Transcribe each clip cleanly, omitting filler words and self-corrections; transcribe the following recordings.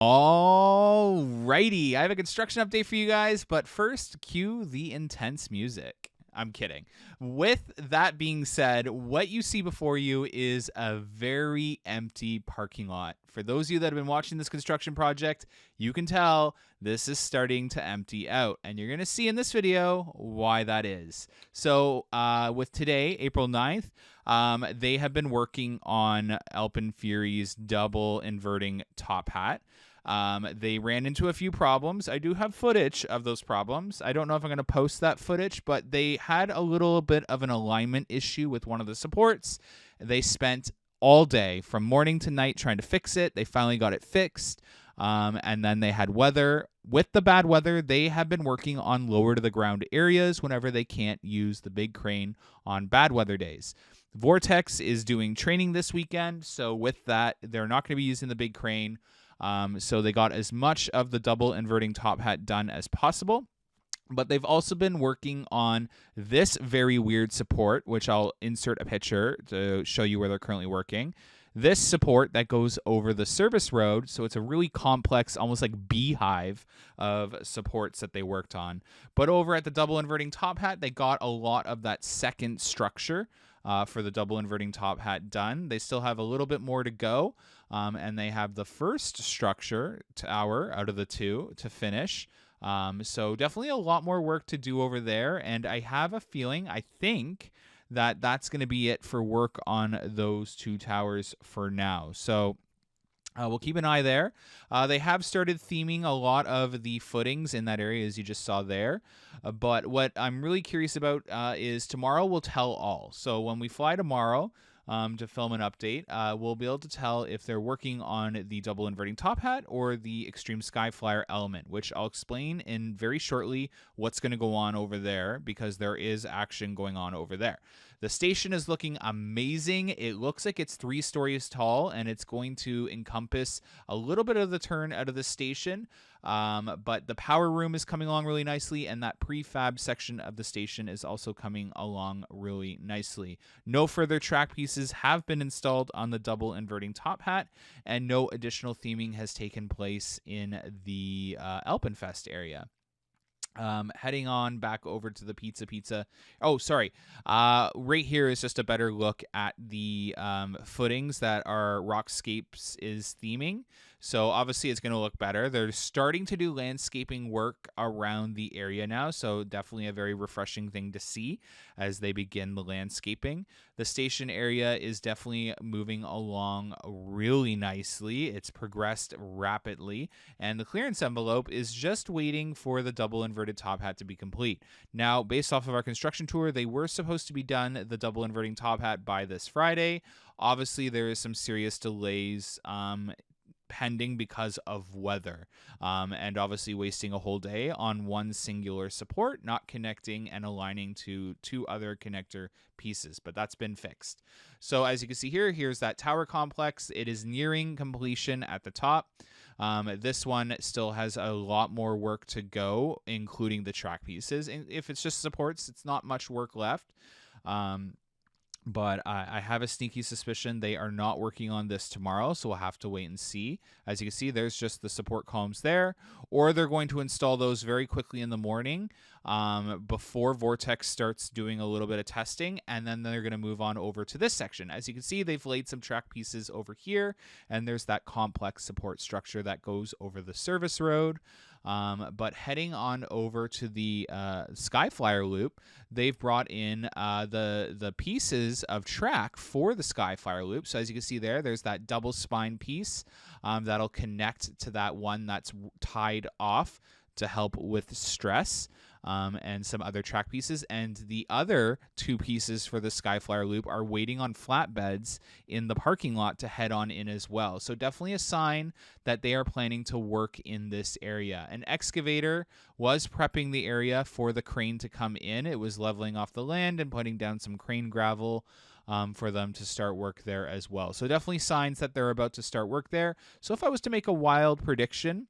Alrighty, I have a construction update for you guys, but first, cue the intense music. I'm kidding. With that being said, what you see before you is a very empty parking lot. For those of you that have been watching this construction project, you can tell this is starting to empty out, and you're going to see in this video why that is. So with today, April 9th, they have been working on Alpen Fury's double inverting top hat. They ran into a few problems. I do have footage of those problems. I don't know if I'm going to post that footage, but they had a little bit of an alignment issue with one of the supports. They spent all day from morning to night trying to fix it. They finally got it fixed. And then they had weather. With the bad weather, they have been working on lower to the ground areas whenever they can't use the big crane on bad weather days. Vortex is doing training this weekend. So with that, they're not going to be using the big crane. So they got as much of the double inverting top hat done as possible. But they've also been working on this very weird support, which I'll insert a picture to show you where they're currently working. This support that goes over the service road, so it's a really complex, almost like beehive of supports that they worked on. But over at the double inverting top hat, they got a lot of that second structure for the double inverting top hat done. They still have a little bit more to go, and they have the first structure tower out of the two to finish. So definitely a lot more work to do over there, and I have a feeling, I think, that that's going to be it for work on those two towers for now. So we'll keep an eye there. They have started theming a lot of the footings in that area, as you just saw there. But what I'm really curious about is tomorrow will tell all. So when we fly tomorrow to film an update, we'll be able to tell if they're working on the double inverting top hat or the extreme Skyflyer element, which I'll explain in very shortly what's going to go on over there, because there is action going on over there. The station is looking amazing. It looks like it's 3 stories tall, and it's going to encompass a little bit of the turn out of the station. But the power room is coming along really nicely, and that prefab section of the station is also coming along really nicely. No further track pieces have been installed on the double inverting top hat, and no additional theming has taken place in the Alpenfest area. Heading on back over to the pizza. Oh, sorry. Right here is just a better look at the footings that our Rockscapes is theming. So obviously it's going to look better. They're starting to do landscaping work around the area now, so definitely a very refreshing thing to see as they begin the landscaping. The station area is definitely moving along really nicely. It's progressed rapidly, and the clearance envelope is just waiting for the double inverted top hat to be complete. Now, based off of our construction tour, they were supposed to be done, the double inverting top hat, by this Friday. Obviously, there is some serious delays pending because of weather, and obviously wasting a whole day on one singular support, not connecting and aligning to 2 other connector pieces, but that's been fixed. So as you can see here, here's that tower complex. It is nearing completion at the top. This one still has a lot more work to go, including the track pieces. And if it's just supports, it's not much work left. But I have a sneaky suspicion they are not working on this tomorrow, so we'll have to wait and see. As you can see, there's just the support columns there, or they're going to install those very quickly in the morning before Vortex starts doing a little bit of testing, and then they're going to move on over to this section. As you can see, they've laid some track pieces over here, and there's that complex support structure that goes over the service road. But heading on over to the Skyflyer loop, they've brought in the pieces of track for the Skyflyer loop. So as you can see there, there's that double spine piece that'll connect to that one that's tied off to help with stress. And some other track pieces, and the other 2 pieces for the Skyflyer loop are waiting on flatbeds in the parking lot to head on in as well. So definitely a sign that they are planning to work in this area. An excavator was prepping the area for the crane to come in. It was leveling off the land and putting down some crane gravel for them to start work there as well. So definitely signs that they're about to start work there. So if I was to make a wild prediction,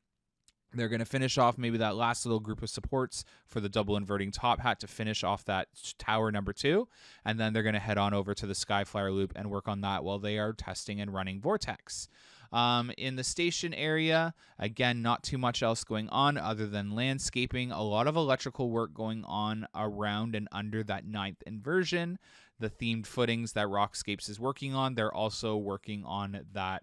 they're going to finish off maybe that last little group of supports for the double inverting top hat to finish off that tower number 2. And then they're going to head on over to the Skyflyer loop and work on that while they are testing and running Vortex. In the station area, again, not too much else going on other than landscaping. A lot of electrical work going on around and under that 9th inversion. The themed footings that Rockscapes is working on, they're also working on that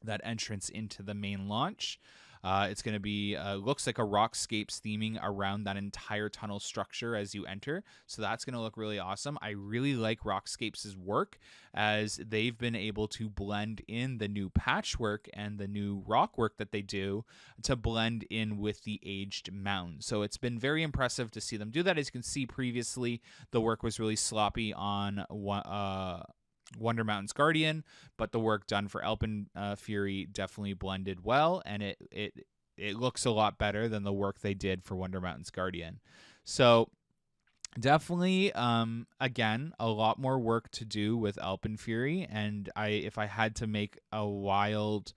that entrance into the main launch. It's going to be, looks like a Rockscapes theming around that entire tunnel structure as you enter. So that's going to look really awesome. I really like Rockscapes' work as they've been able to blend in the new patchwork and the new rock work that they do to blend in with the aged mountain. So it's been very impressive to see them do that. As you can see previously, the work was really sloppy on Wonder Mountain's Guardian, but the work done for Alpen Fury definitely blended well, and it looks a lot better than the work they did for Wonder Mountain's Guardian. So definitely, again, a lot more work to do with Alpen Fury, and if I had to make a wild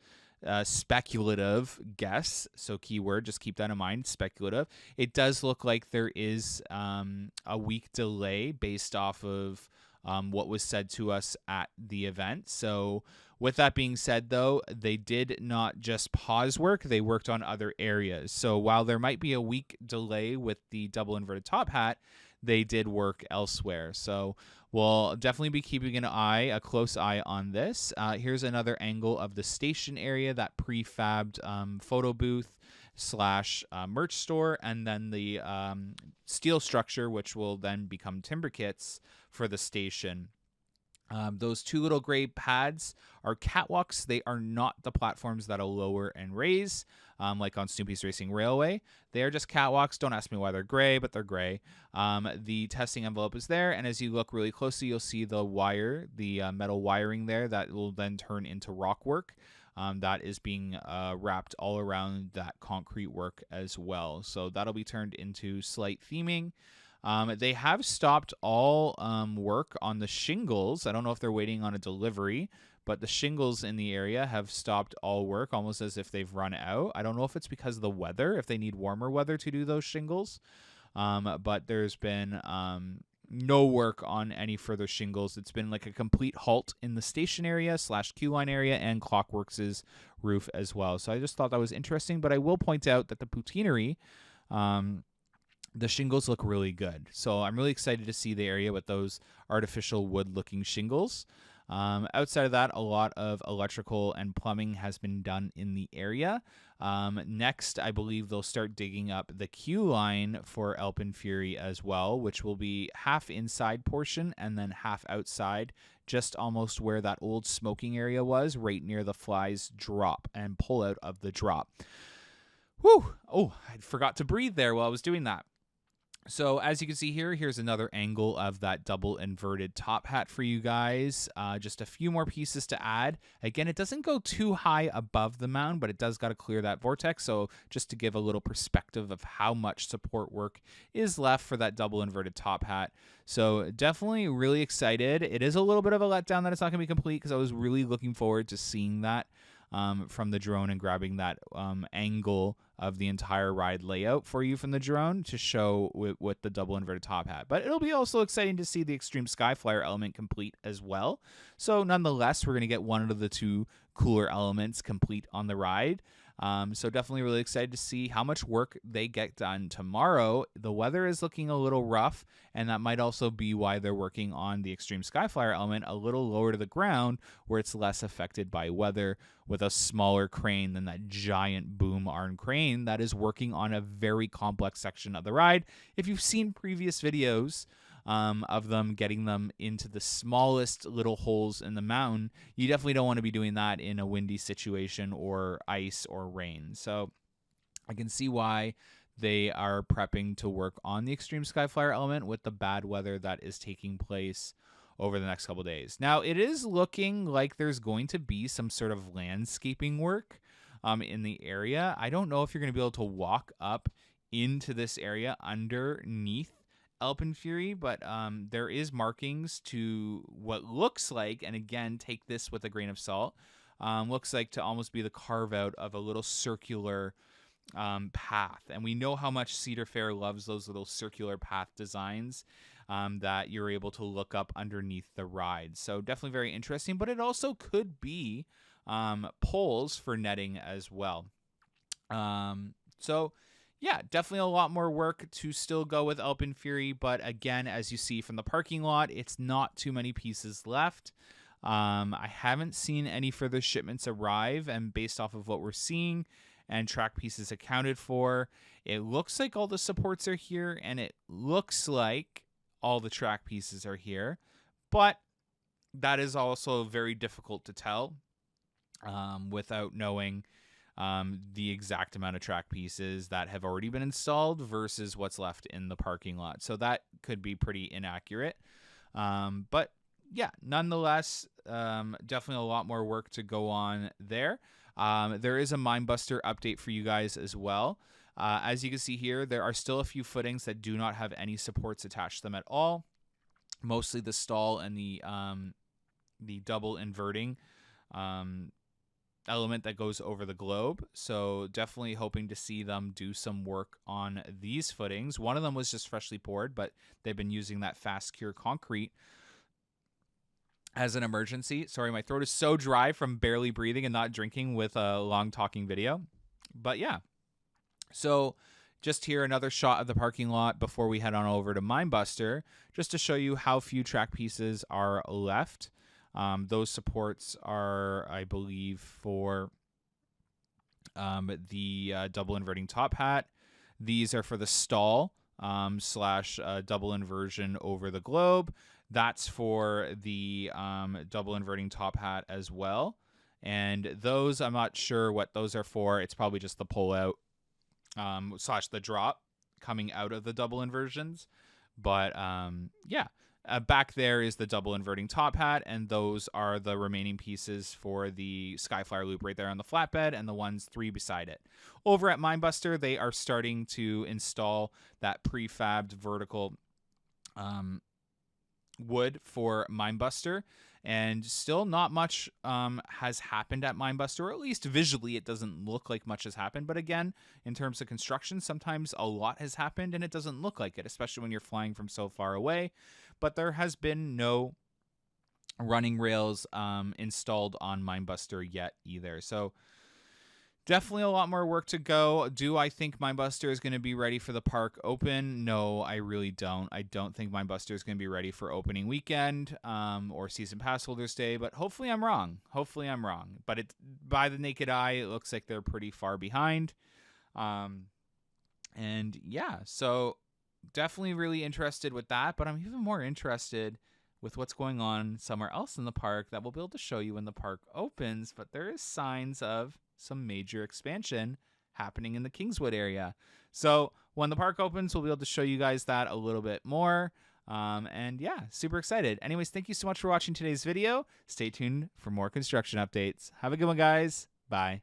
speculative guess, so keyword, just keep that in mind, speculative, it does look like there is a week delay based off of what was said to us at the event. So with that being said, though, they did not just pause work, they worked on other areas. So while there might be a week delay with the double inverted top hat, they did work elsewhere. So we'll definitely be keeping a close eye on this. Here's another angle of the station area, that prefabbed photo booth / merch store, and then the steel structure, which will then become timber kits for the station. Those two little gray pads are catwalks. They are not the platforms that'll lower and raise, like on Snoopy's Racing Railway. They are just catwalks. Don't ask me why they're gray, but they're gray. The testing envelope is there, and as you look really closely, you'll see the wire, the metal wiring there that will then turn into rock work. That is being wrapped all around that concrete work as well. So that'll be turned into slight theming. They have stopped all work on the shingles. I don't know if they're waiting on a delivery, but the shingles in the area have stopped all work, almost as if they've run out. I don't know if it's because of the weather, if they need warmer weather to do those shingles. But there's been no work on any further shingles. It's been like a complete halt in the station area / queue line area and Clockworks' roof as well. So I just thought that was interesting, but I will point out that the poutineery, the shingles look really good. So I'm really excited to see the area with those artificial wood looking shingles. Outside of that, a lot of electrical and plumbing has been done in the area. Next, I believe they'll start digging up the queue line for Alpen Fury as well, which will be half inside portion and then half outside, just almost where that old smoking area was, right near the flies drop and pull out of the drop. Whew! Oh, I forgot to breathe there while I was doing that. So as you can see here, here's another angle of that double inverted top hat for you guys. Just a few more pieces to add. Again, it doesn't go too high above the mound, but it does got to clear that vortex. So just to give a little perspective of how much support work is left for that double inverted top hat. So definitely really excited. It is a little bit of a letdown that it's not going to be complete because I was really looking forward to seeing that from the drone and grabbing that angle of the entire ride layout for you from the drone to show with the double inverted top hat. But it'll be also exciting to see the Extreme Skyflyer element complete as well. So nonetheless, we're going to get one of the two cooler elements complete on the ride. So definitely really excited to see how much work they get done tomorrow. The weather is looking a little rough, and that might also be why they're working on the Extreme Skyflyer element a little lower to the ground where it's less affected by weather, with a smaller crane than that giant boom arm crane that is working on a very complex section of the ride. If you've seen previous videos of them getting them into the smallest little holes in the mountain, you definitely don't want to be doing that in a windy situation or ice or rain. So I can see why they are prepping to work on the Extreme Skyflyer element with the bad weather that is taking place over the next couple of days. Now, it is looking like there's going to be some sort of landscaping work in the area. I don't know if you're going to be able to walk up into this area underneath Alpen Fury, but there is markings to what looks like, and again, take this with a grain of salt, looks like to almost be the carve out of a little circular path. And we know how much Cedar Fair loves those little circular path designs that you're able to look up underneath the ride. So definitely very interesting, but it also could be poles for netting as well. So yeah, definitely a lot more work to still go with Alpen Fury, but again, as you see from the parking lot, it's not too many pieces left. I haven't seen any further shipments arrive, and based off of what we're seeing and track pieces accounted for, it looks like all the supports are here, and it looks like all the track pieces are here, but that is also very difficult to tell without knowing the exact amount of track pieces that have already been installed versus what's left in the parking lot. So that could be pretty inaccurate. But yeah, nonetheless, definitely a lot more work to go on there. There is a Mindbuster update for you guys as well. As you can see here, there are still a few footings that do not have any supports attached to them at all. Mostly the stall and the double inverting element that goes over the globe. So definitely hoping to see them do some work on these footings. One of them was just freshly poured, but they've been using that fast cure concrete as an emergency. Sorry, my throat is so dry from barely breathing and not drinking with a long talking video. But yeah, so just here another shot of the parking lot before we head on over to Mindbuster, just to show you how few track pieces are left. Those supports are, I believe, for the double inverting top hat. These are for the stall slash double inversion over the globe. That's for the double inverting top hat as well. And those, I'm not sure what those are for. It's probably just the pull out slash the drop coming out of the double inversions. But yeah. Back there is the double inverting top hat, and those are the remaining pieces for the Skyfly loop right there on the flatbed and the ones 3 beside it. Over at Mindbuster, they are starting to install that prefabbed vertical wood for Mindbuster, and still not much has happened at Mindbuster, or at least visually it doesn't look like much has happened. But again, in terms of construction, sometimes a lot has happened and it doesn't look like it, especially when you're flying from so far away. But there has been no running rails installed on Mindbuster yet either. So definitely a lot more work to go. Do I think Mindbuster is going to be ready for the park open? No, I really don't. I don't think Mindbuster is going to be ready for opening weekend or season pass holders day, but hopefully I'm wrong. Hopefully I'm wrong. But it, by the naked eye, it looks like they're pretty far behind. And yeah, so definitely really interested with that, but I'm even more interested with what's going on somewhere else in the park that we'll be able to show you when the park opens. But there is signs of some major expansion happening in the Kingswood area. So when the park opens, we'll be able to show you guys that a little bit more. And yeah, super excited. Anyways, thank you so much for watching today's video. Stay tuned for more construction updates. Have a good one, guys. Bye.